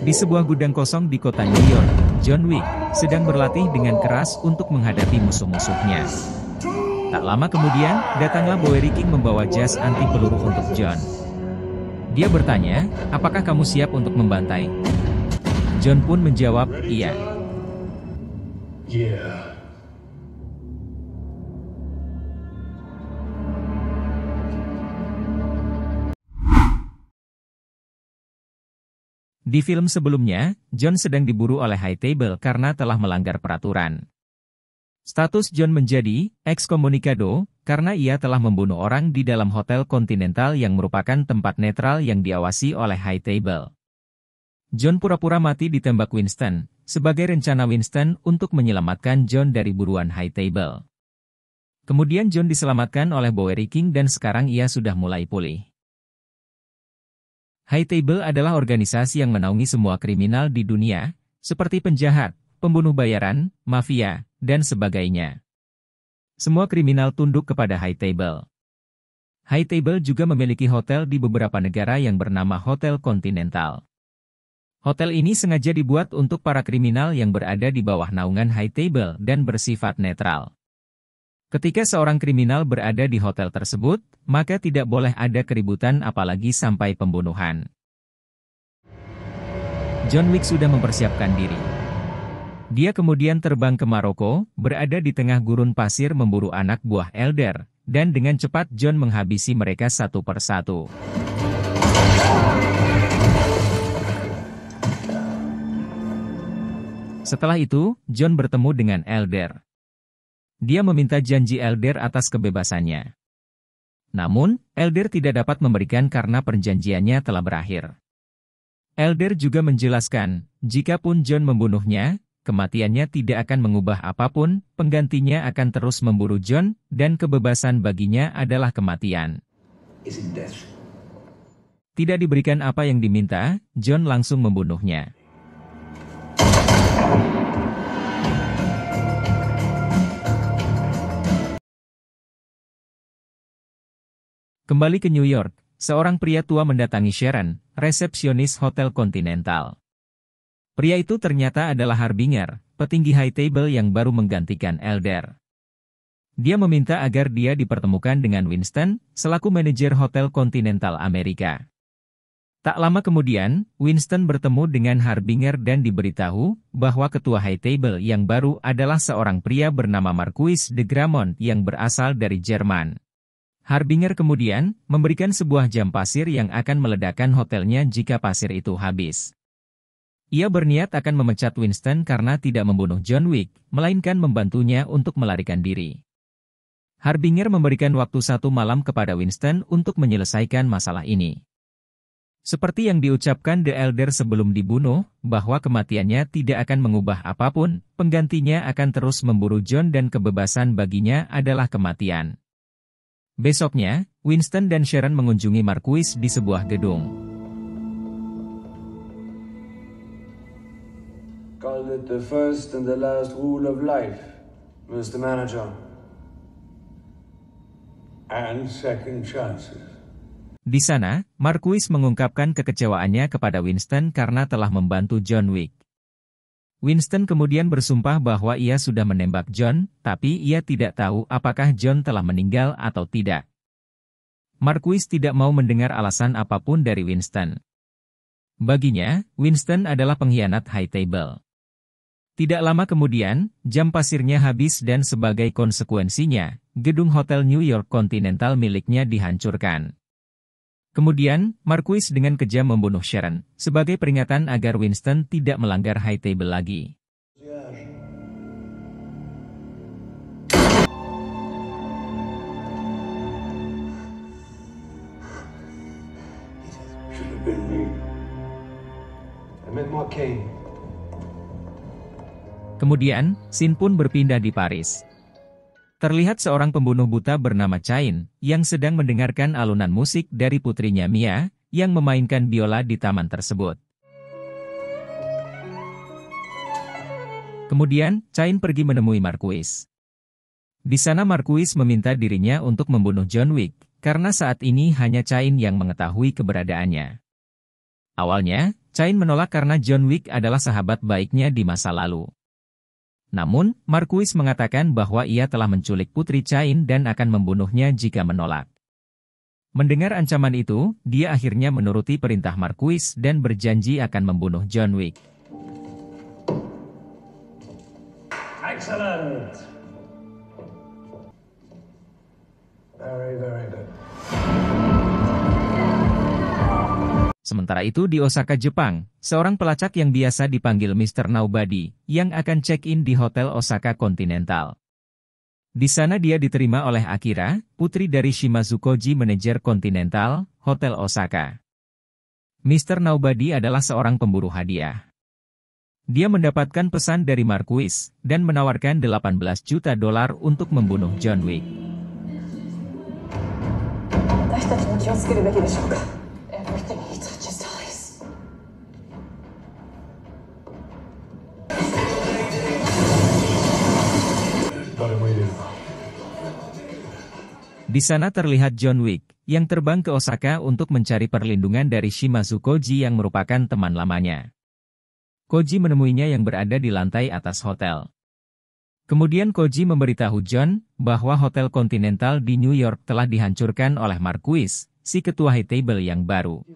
Di sebuah gudang kosong di kota New York, John Wick sedang berlatih dengan keras untuk menghadapi musuh-musuhnya. Tak lama kemudian, datanglah Bowery King membawa jas anti peluru untuk John. Dia bertanya, apakah kamu siap untuk membantai? John pun menjawab, iya. Di film sebelumnya, John sedang diburu oleh High Table karena telah melanggar peraturan. Status John menjadi ekskomunikado karena ia telah membunuh orang di dalam Hotel Continental yang merupakan tempat netral yang diawasi oleh High Table. John pura-pura mati ditembak Winston, sebagai rencana Winston untuk menyelamatkan John dari buruan High Table. Kemudian John diselamatkan oleh Bowery King dan sekarang ia sudah mulai pulih. High Table adalah organisasi yang menaungi semua kriminal di dunia, seperti penjahat, pembunuh bayaran, mafia, dan sebagainya. Semua kriminal tunduk kepada High Table. High Table juga memiliki hotel di beberapa negara yang bernama Hotel Continental. Hotel ini sengaja dibuat untuk para kriminal yang berada di bawah naungan High Table dan bersifat netral. Ketika seorang kriminal berada di hotel tersebut, maka tidak boleh ada keributan apalagi sampai pembunuhan. John Wick sudah mempersiapkan diri. Dia kemudian terbang ke Maroko, berada di tengah gurun pasir memburu anak buah Elder, dan dengan cepat John menghabisi mereka satu persatu. Setelah itu, John bertemu dengan Elder. Dia meminta janji Elder atas kebebasannya. Namun, Elder tidak dapat memberikan karena perjanjiannya telah berakhir. Elder juga menjelaskan, jikapun John membunuhnya, kematiannya tidak akan mengubah apapun, penggantinya akan terus memburu John, dan kebebasan baginya adalah kematian. Tidak diberikan apa yang diminta, John langsung membunuhnya. Kembali ke New York, seorang pria tua mendatangi Sharon, resepsionis Hotel Continental. Pria itu ternyata adalah Harbinger, petinggi High Table yang baru menggantikan Elder. Dia meminta agar dia dipertemukan dengan Winston, selaku manajer Hotel Continental Amerika. Tak lama kemudian, Winston bertemu dengan Harbinger dan diberitahu bahwa ketua High Table yang baru adalah seorang pria bernama Marquis de Gramont yang berasal dari Jerman. Harbinger kemudian memberikan sebuah jam pasir yang akan meledakkan hotelnya jika pasir itu habis. Ia berniat akan memecat Winston karena tidak membunuh John Wick, melainkan membantunya untuk melarikan diri. Harbinger memberikan waktu 1 malam kepada Winston untuk menyelesaikan masalah ini. Seperti yang diucapkan The Elder sebelum dibunuh, bahwa kematiannya tidak akan mengubah apapun, penggantinya akan terus memburu John dan kebebasan baginya adalah kematian. Besoknya, Winston dan Sharon mengunjungi Marquis di sebuah gedung. Call it the first and the last rule of life, Mr. Manager. And second chances. Di sana, Marquis mengungkapkan kekecewaannya kepada Winston karena telah membantu John Wick. Winston kemudian bersumpah bahwa ia sudah menembak John, tapi ia tidak tahu apakah John telah meninggal atau tidak. Marquis tidak mau mendengar alasan apapun dari Winston. Baginya, Winston adalah pengkhianat High Table. Tidak lama kemudian, jam pasirnya habis dan sebagai konsekuensinya, gedung Hotel New York Continental miliknya dihancurkan. Kemudian, Marquis dengan kejam membunuh Sharon, sebagai peringatan agar Winston tidak melanggar High Table lagi. Kemudian, scene pun berpindah di Paris. Terlihat seorang pembunuh buta bernama Cain, yang sedang mendengarkan alunan musik dari putrinya Mia, yang memainkan biola di taman tersebut. Kemudian, Cain pergi menemui Marquis. Di sana Marquis meminta dirinya untuk membunuh John Wick, karena saat ini hanya Cain yang mengetahui keberadaannya. Awalnya, Chain menolak karena John Wick adalah sahabat baiknya di masa lalu. Namun, Marquis mengatakan bahwa ia telah menculik putri Chain dan akan membunuhnya jika menolak. Mendengar ancaman itu, dia akhirnya menuruti perintah Marquis dan berjanji akan membunuh John Wick. Excellent. Very, very good. Sementara itu di Osaka, Jepang, seorang pelacak yang biasa dipanggil Mr. Nobody, yang akan check-in di Hotel Osaka Continental. Di sana dia diterima oleh Akira, putri dari Shimazu Koji, manajer Continental, Hotel Osaka. Mr. Nobody adalah seorang pemburu hadiah. Dia mendapatkan pesan dari Marquis, dan menawarkan $18 juta untuk membunuh John Wick. Di sana terlihat John Wick, yang terbang ke Osaka untuk mencari perlindungan dari Shimazu Koji yang merupakan teman lamanya. Koji menemuinya yang berada di lantai atas hotel. Kemudian Koji memberitahu John, bahwa Hotel Continental di New York telah dihancurkan oleh Marquis, si ketua High Table yang baru.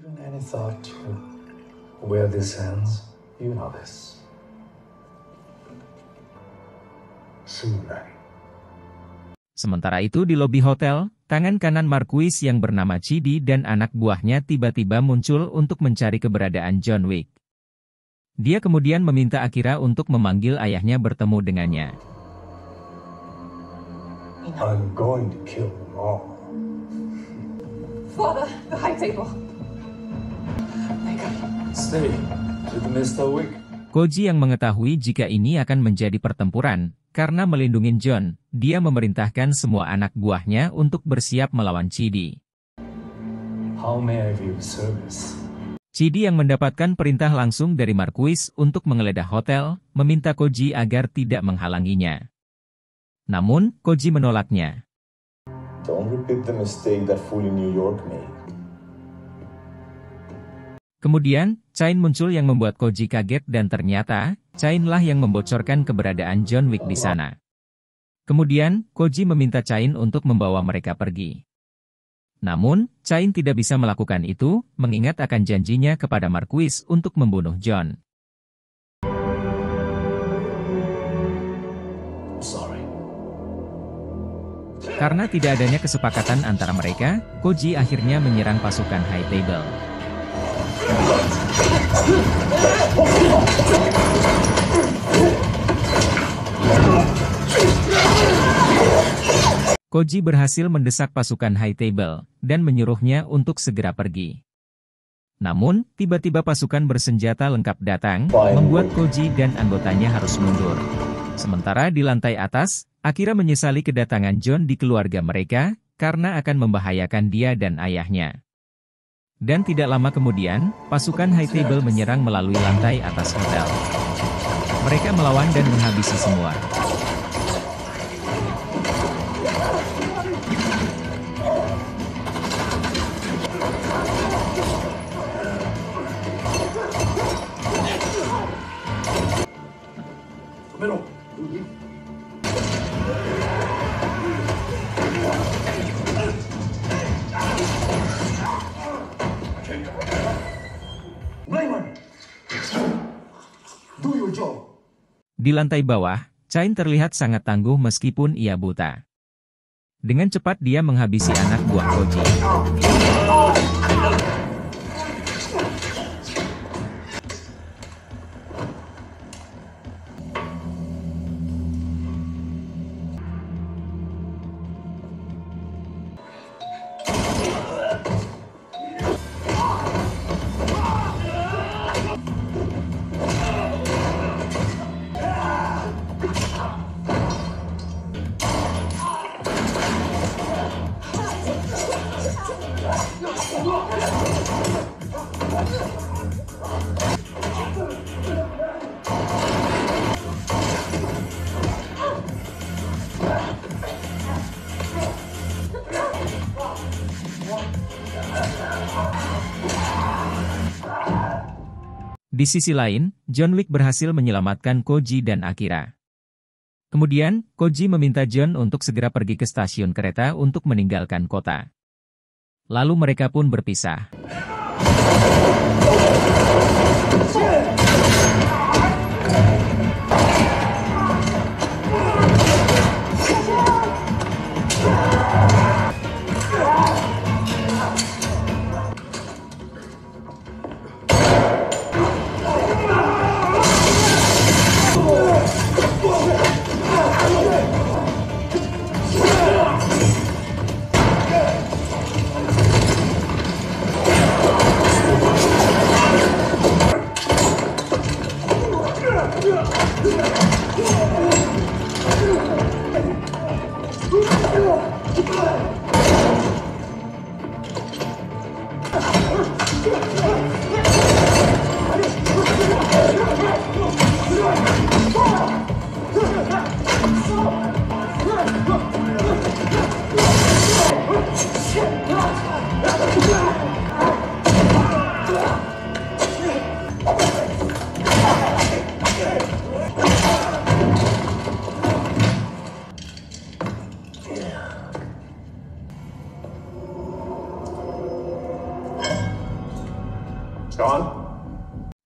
Sementara itu di lobi hotel, tangan kanan Marquis yang bernama Chidi dan anak buahnya tiba-tiba muncul untuk mencari keberadaan John Wick. Dia kemudian meminta Akira untuk memanggil ayahnya bertemu dengannya. I'm going to kill them all. Father, the High Table. Stay with Mr. Wick. Koji yang mengetahui jika ini akan menjadi pertempuran, karena melindungi John, dia memerintahkan semua anak buahnya untuk bersiap melawan Chidi. How may I be of service? Chidi yang mendapatkan perintah langsung dari Marquis untuk menggeledah hotel, meminta Koji agar tidak menghalanginya. Namun, Koji menolaknya. Don't repeat the mistake that fool in New York made. Kemudian, Chain muncul yang membuat Koji kaget dan ternyata, Chain lah yang membocorkan keberadaan John Wick di sana. Kemudian, Koji meminta Chain untuk membawa mereka pergi. Namun, Chain tidak bisa melakukan itu, mengingat akan janjinya kepada Marquis untuk membunuh John. Sorry. Karena tidak adanya kesepakatan antara mereka, Koji akhirnya menyerang pasukan High Table. Koji berhasil mendesak pasukan High Table, dan menyuruhnya untuk segera pergi. Namun, tiba-tiba pasukan bersenjata lengkap datang, membuat Koji dan anggotanya harus mundur. Sementara di lantai atas, Akira menyesali kedatangan John di keluarga mereka, karena akan membahayakan dia dan ayahnya. Dan tidak lama kemudian, pasukan High Table menyerang melalui lantai atas hotel. Mereka melawan dan menghabisi semua. Di lantai bawah, Chain terlihat sangat tangguh meskipun ia buta. Dengan cepat dia menghabisi anak buah Koji. Di sisi lain, John Wick berhasil menyelamatkan Koji dan Akira. Kemudian, Koji meminta John untuk segera pergi ke stasiun kereta untuk meninggalkan kota. Lalu mereka pun berpisah.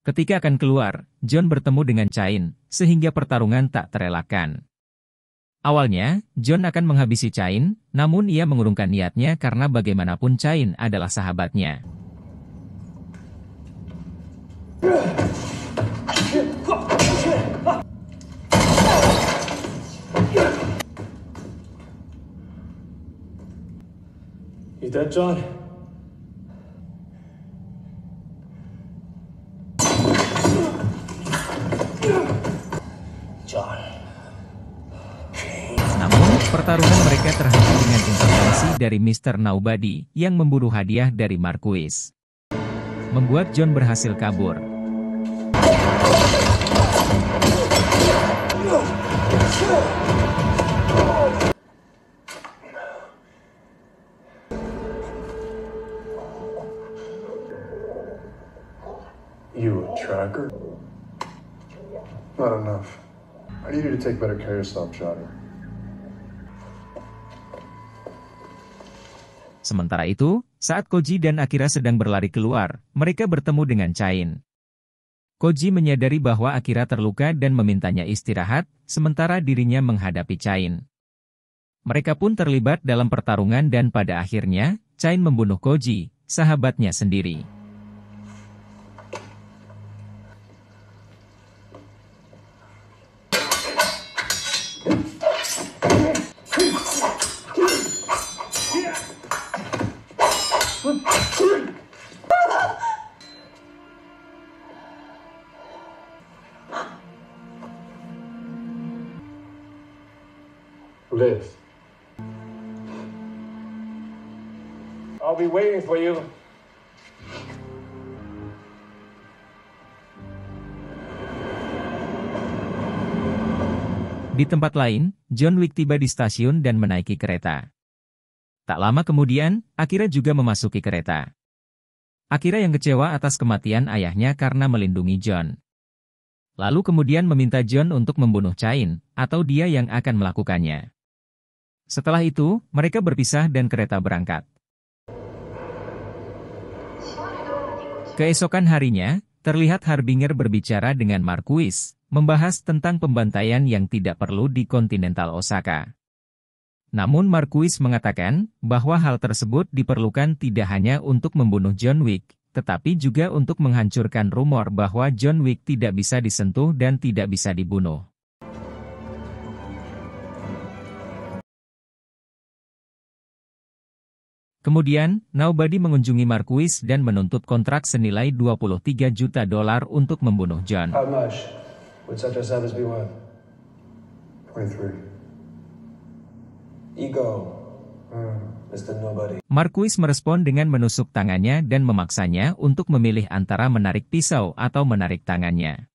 Ketika akan keluar, John bertemu dengan Chain, sehingga pertarungan tak terelakkan. Awalnya, John akan menghabisi Chain, namun ia mengurungkan niatnya karena bagaimanapun Chain adalah sahabatnya. You dead, John? Namun, pertarungan mereka terhenti dengan intervensi dari Mr. Nobody yang memburu hadiah dari Marquis. Membuat John berhasil kabur. You a tracker? Not enough. I need you to take better care of yourself, Johnny. Sementara itu, saat Koji dan Akira sedang berlari keluar, mereka bertemu dengan Chain. Koji menyadari bahwa Akira terluka dan memintanya istirahat, sementara dirinya menghadapi Chain. Mereka pun terlibat dalam pertarungan dan pada akhirnya, Chain membunuh Koji, sahabatnya sendiri. Live. I'll be waiting for you. Di tempat lain, John Wick tiba di stasiun dan menaiki kereta. Tak lama kemudian, Akira juga memasuki kereta. Akira yang kecewa atas kematian ayahnya karena melindungi John. Lalu kemudian meminta John untuk membunuh Chain, atau dia yang akan melakukannya. Setelah itu, mereka berpisah dan kereta berangkat. Keesokan harinya, terlihat Harbinger berbicara dengan Marquis, membahas tentang pembantaian yang tidak perlu di Continental Osaka. Namun Marquis mengatakan bahwa hal tersebut diperlukan tidak hanya untuk membunuh John Wick, tetapi juga untuk menghancurkan rumor bahwa John Wick tidak bisa disentuh dan tidak bisa dibunuh. Kemudian, Nobody mengunjungi Marquis dan menuntut kontrak senilai $23 juta untuk membunuh John. How much would such a service be worth? 23. Ego, Mr. Nobody. Marquis merespon dengan menusuk tangannya dan memaksanya untuk memilih antara menarik pisau atau menarik tangannya.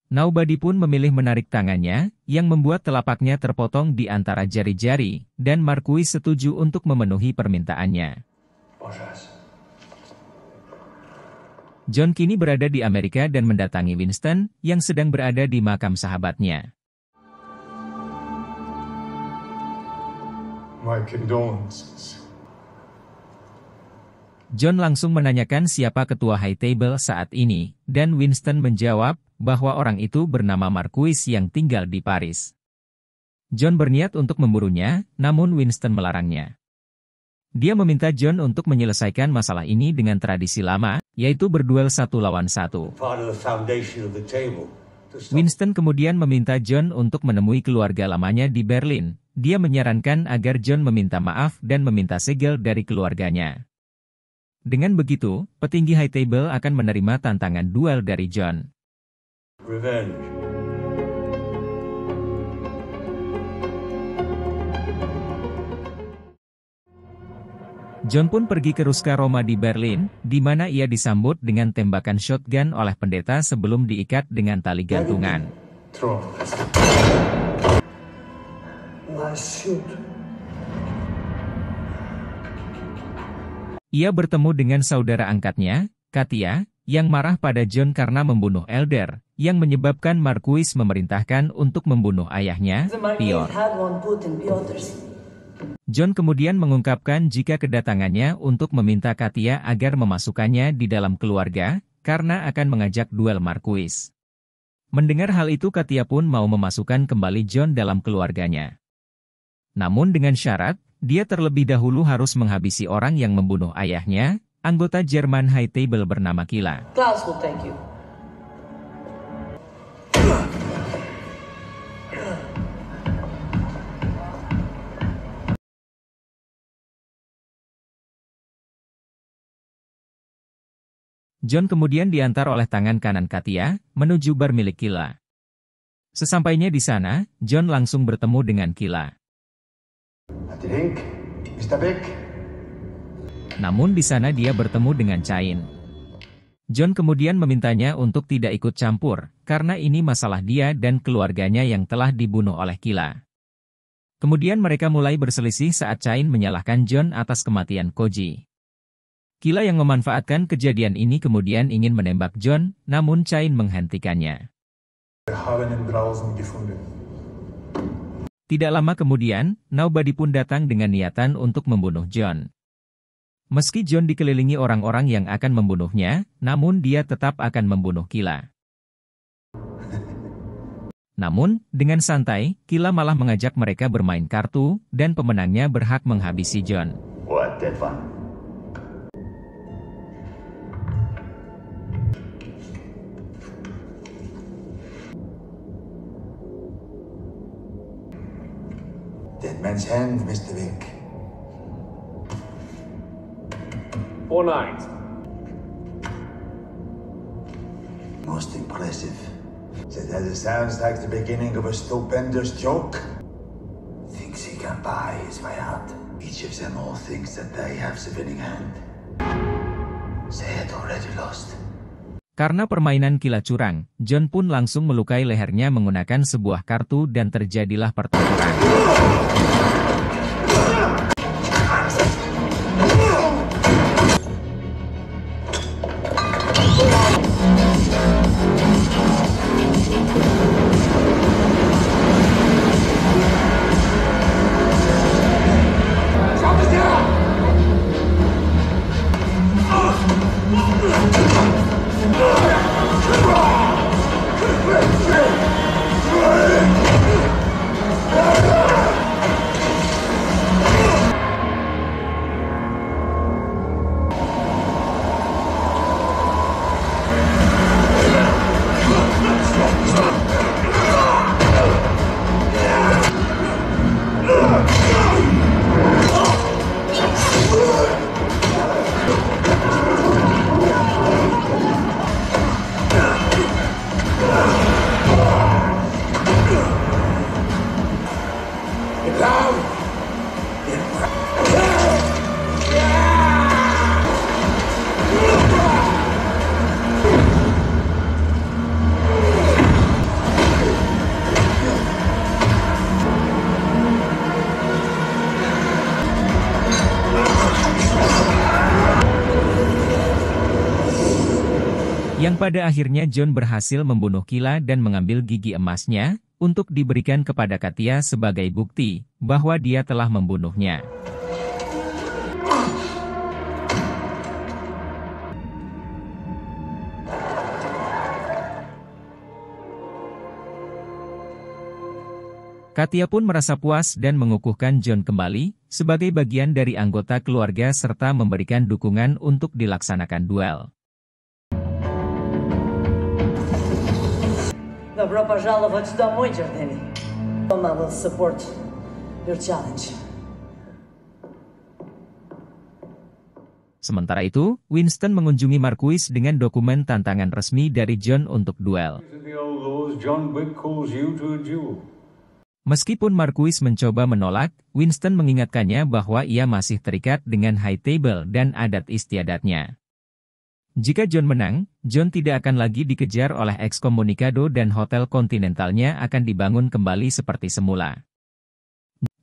Nobody pun memilih menarik tangannya, yang membuat telapaknya terpotong di antara jari-jari, dan Marquis setuju untuk memenuhi permintaannya. John kini berada di Amerika dan mendatangi Winston, yang sedang berada di makam sahabatnya. My condolences. John langsung menanyakan siapa ketua High Table saat ini, dan Winston menjawab bahwa orang itu bernama Marquis yang tinggal di Paris. John berniat untuk memburunya, namun Winston melarangnya. Dia meminta John untuk menyelesaikan masalah ini dengan tradisi lama, yaitu berduel 1 lawan 1. Winston kemudian meminta John untuk menemui keluarga lamanya di Berlin. Dia menyarankan agar John meminta maaf dan meminta segel dari keluarganya. Dengan begitu, petinggi High Table akan menerima tantangan duel dari John. Revenge. John pun pergi ke Ruska Roma di Berlin, di mana ia disambut dengan tembakan shotgun oleh pendeta sebelum diikat dengan tali gantungan. Throw him. Ia bertemu dengan saudara angkatnya, Katia, yang marah pada John karena membunuh Elder, yang menyebabkan Marquis memerintahkan untuk membunuh ayahnya, Piotr. John kemudian mengungkapkan jika kedatangannya untuk meminta Katia agar memasukkannya di dalam keluarga, karena akan mengajak duel Marquis. Mendengar hal itu Katia pun mau memasukkan kembali John dalam keluarganya. Namun dengan syarat, dia terlebih dahulu harus menghabisi orang yang membunuh ayahnya, anggota Jerman High Table bernama Kila. Klaus will take you. John kemudian diantar oleh tangan kanan Katia, menuju bar milik Kila. Sesampainya di sana, John langsung bertemu dengan Kila. Namun di sana dia bertemu dengan Cain. John kemudian memintanya untuk tidak ikut campur, karena ini masalah dia dan keluarganya yang telah dibunuh oleh Kila. Kemudian mereka mulai berselisih saat Cain menyalahkan John atas kematian Koji. Kila yang memanfaatkan kejadian ini kemudian ingin menembak John, namun Cain menghentikannya. Tidak lama kemudian, Nobody pun datang dengan niatan untuk membunuh John. Meski John dikelilingi orang-orang yang akan membunuhnya, namun dia tetap akan membunuh Kila. Namun, dengan santai, Kila malah mengajak mereka bermain kartu, dan pemenangnya berhak menghabisi John. What the fuck? Dead man's hand, Mr. Vick. 4-9. Most impressive. That sounds like the beginning of a stupendous joke. Thinks he can buy his way out. Each of them all thinks that they have the winning hand. They had already lost. Karena permainan Kila curang, John pun langsung melukai lehernya menggunakan sebuah kartu dan terjadilah pertempuran. Yang pada akhirnya John berhasil membunuh Kila dan mengambil gigi emasnya, untuk diberikan kepada Katia sebagai bukti, bahwa dia telah membunuhnya. Katia pun merasa puas dan mengukuhkan John kembali, sebagai bagian dari anggota keluarga serta memberikan dukungan untuk dilaksanakan duel. Добро пожаловать домой, Джордани. I will support your challenge. Sementara itu, Winston mengunjungi Marquis dengan dokumen tantangan resmi dari John untuk duel. The old laws, John Wick calls you to a duel. Meskipun Marquis mencoba menolak, Winston mengingatkannya bahwa ia masih terikat dengan High Table dan adat istiadatnya. Jika John menang, John tidak akan lagi dikejar oleh ekskomunikado dan hotel kontinentalnya akan dibangun kembali seperti semula.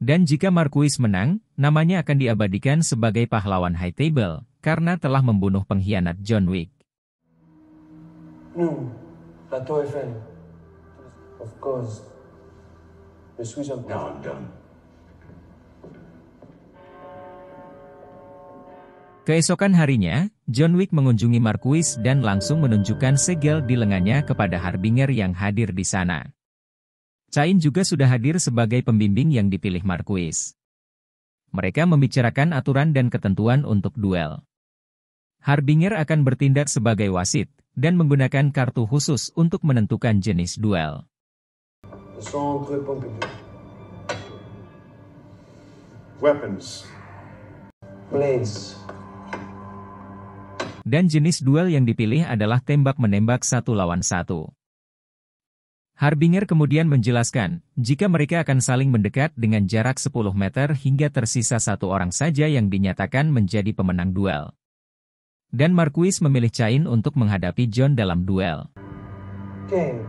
Dan jika Marquis menang, namanya akan diabadikan sebagai pahlawan High Table, karena telah membunuh pengkhianat John Wick. No, la Tour Eiffel. Of course. Je suis un... Now I'm done. Keesokan harinya, John Wick mengunjungi Marquis dan langsung menunjukkan segel di lengannya kepada Harbinger yang hadir di sana. Cain juga sudah hadir sebagai pembimbing yang dipilih Marquis. Mereka membicarakan aturan dan ketentuan untuk duel. Harbinger akan bertindak sebagai wasit, dan menggunakan kartu khusus untuk menentukan jenis duel. Weapons. Blades. Dan jenis duel yang dipilih adalah tembak-menembak 1 lawan 1. Harbinger kemudian menjelaskan, jika mereka akan saling mendekat dengan jarak 10 meter hingga tersisa 1 orang saja yang dinyatakan menjadi pemenang duel. Dan Marquis memilih Cain untuk menghadapi John dalam duel. Game.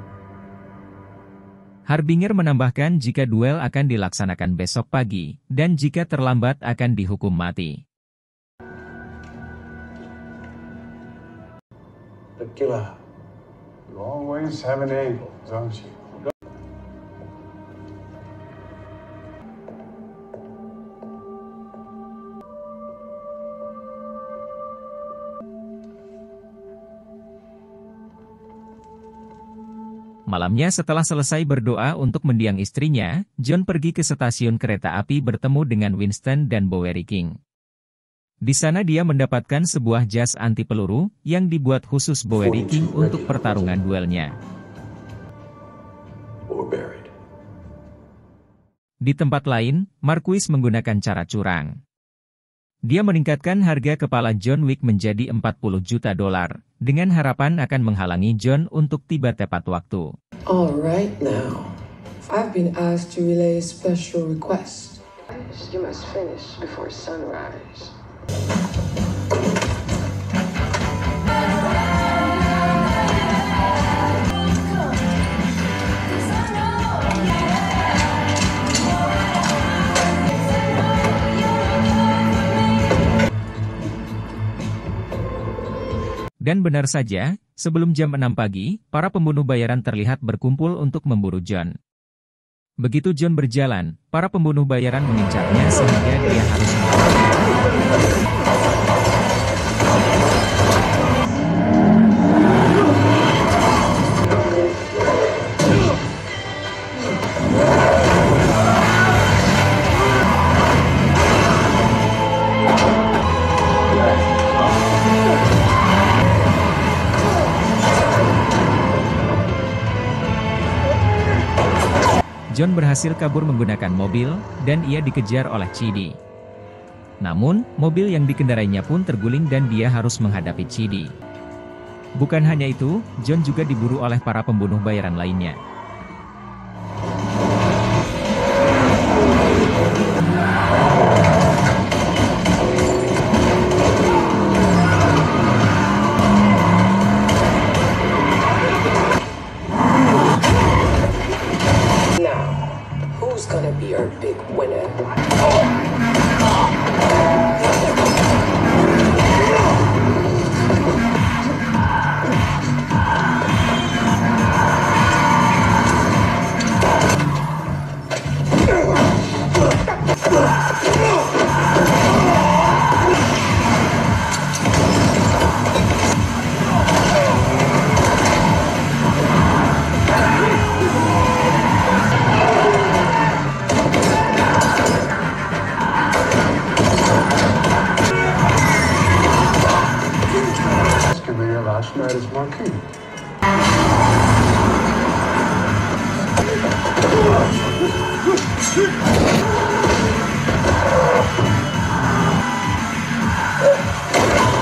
Harbinger menambahkan jika duel akan dilaksanakan besok pagi, dan jika terlambat akan dihukum mati. The killer. You always have an angle, don't you? Malamnya setelah selesai berdoa untuk mendiang istrinya, John pergi ke stasiun kereta api bertemu dengan Winston dan Bowery King. Di sana dia mendapatkan sebuah jas anti peluru yang dibuat khusus Bowery King untuk pertarungan duelnya. Di tempat lain, Marquis menggunakan cara curang. Dia meningkatkan harga kepala John Wick menjadi $40 juta, dengan harapan akan menghalangi John untuk tiba tepat waktu. Alright now, I've been asked to relay a special request. You must finish before sunrise. Dan benar saja, sebelum jam 6 pagi, para pembunuh bayaran terlihat berkumpul untuk memburu John. Begitu John berjalan, para pembunuh bayaran mengincarnya sehingga dia harus John berhasil kabur menggunakan mobil, dan ia dikejar oleh Chidi. Namun, mobil yang dikendarainya pun terguling dan dia harus menghadapi Chidi. Bukan hanya itu, John juga diburu oleh para pembunuh bayaran lainnya. Who's gonna be our big winner? Josh Snyder's marquee.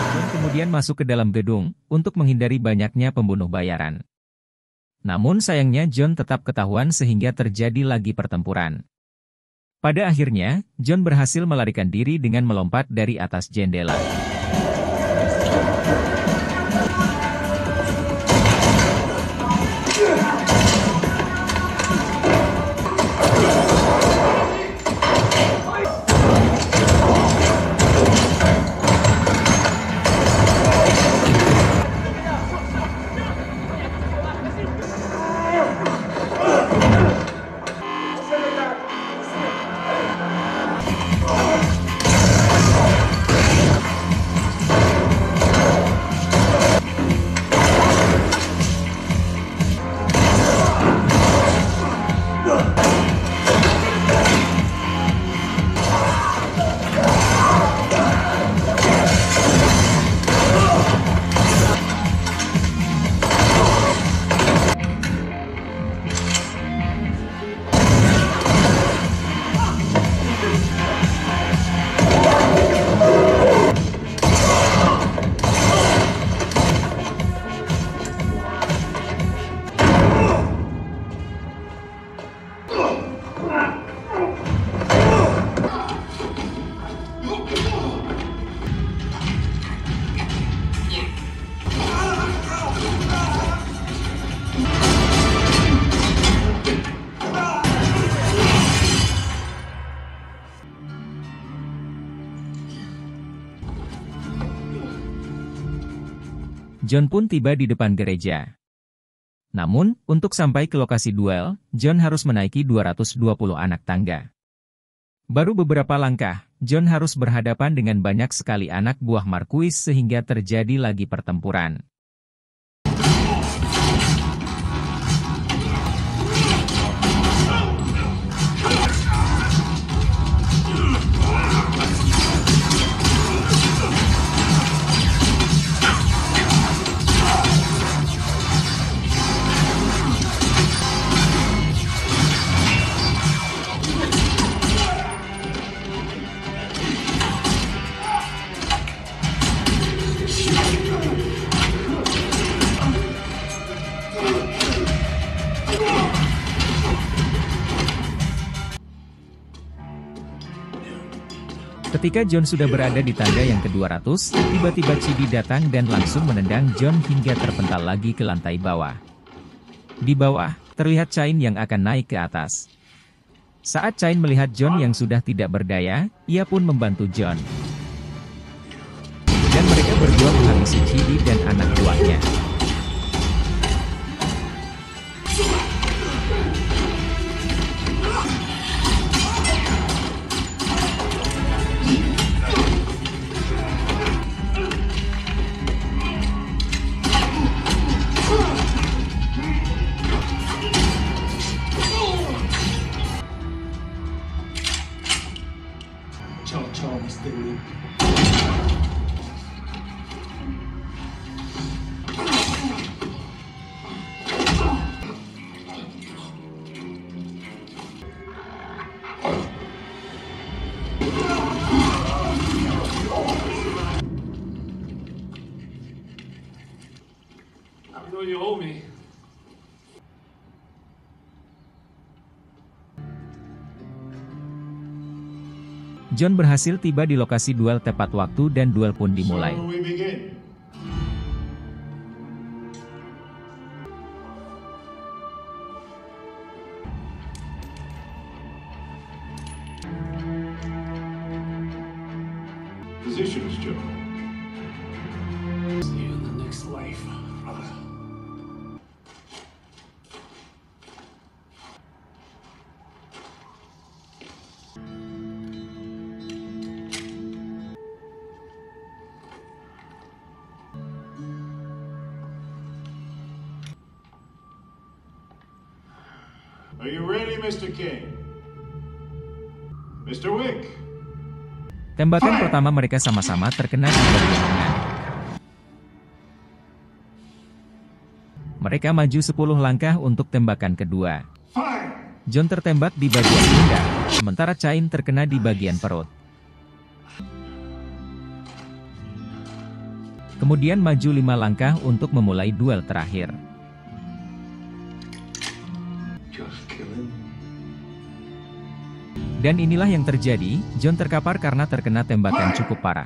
John kemudian masuk ke dalam gedung untuk menghindari banyaknya pembunuh bayaran. Namun sayangnya John tetap ketahuan sehingga terjadi lagi pertempuran. Pada akhirnya, John berhasil melarikan diri dengan melompat dari atas jendela. John pun tiba di depan gereja. Namun, untuk sampai ke lokasi duel, John harus menaiki 220 anak tangga. Baru beberapa langkah, John harus berhadapan dengan banyak sekali anak buah Marquis sehingga terjadi lagi pertempuran. Ketika John sudah berada di tangga yang ke-200, tiba-tiba Chidi datang dan langsung menendang John hingga terpental lagi ke lantai bawah. Di bawah, terlihat Chain yang akan naik ke atas. Saat Chain melihat John yang sudah tidak berdaya, ia pun membantu John. Dan mereka berdua menghabisi Chidi dan anak buahnya. You owe me. John berhasil tiba di lokasi duel tepat waktu dan duel pun dimulai. So we begin. Positions, Joe. See you in the next life. Are you ready, Mr. King? Mr. Wick? Tembakan pertama mereka sama-sama terkena di bagian lengan. Mereka maju 10 langkah untuk tembakan kedua. John tertembak di bagian pundak, sementara Cain terkena di bagian perut. Kemudian maju 5 langkah untuk memulai duel terakhir. Dan inilah yang terjadi, John terkapar karena terkena tembakan cukup parah.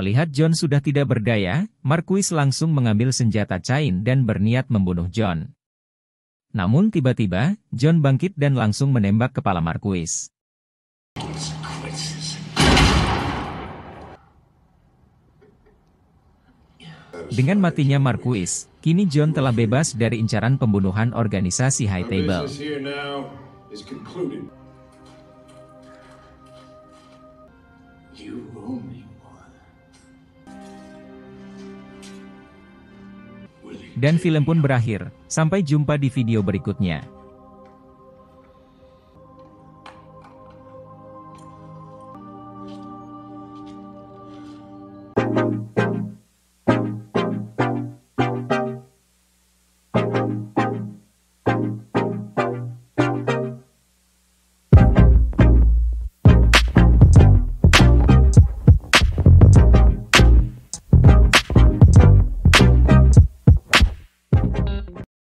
Melihat John sudah tidak berdaya, Marquis langsung mengambil senjata Cain dan berniat membunuh John. Namun tiba-tiba, John bangkit dan langsung menembak kepala Marquis. Dengan matinya Marquis, kini John telah bebas dari incaran pembunuhan organisasi High Table. Dan film pun berakhir. Sampai jumpa di video berikutnya.